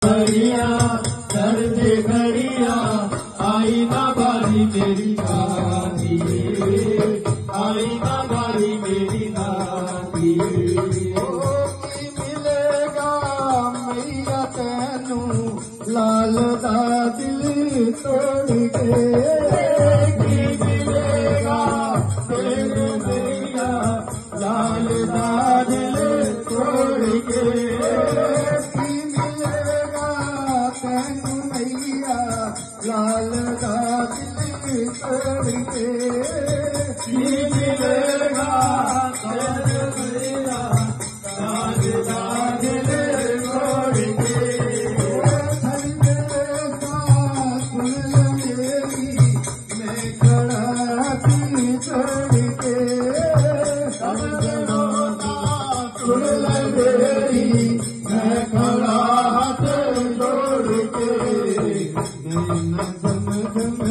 घड़िया दर्द घड़िया आई ना बारी मेरी नाती, आई ना बारी मेरी नाती। मिलेगा मैया तैनू लाल दा दिल तोड़ के, मिलेगा तेरे मैया लाल दा दिल तोड़ के, मिलेगा तैनू मैया लाल दा दिल तोड़ के, मिलेगा तेरे मैया लाल दा दिल तोड़ के। मैं खड़ा थी छोड़ के, सुन मेरी मैं खड़ा हाथ जोड़ के, मैं न समझ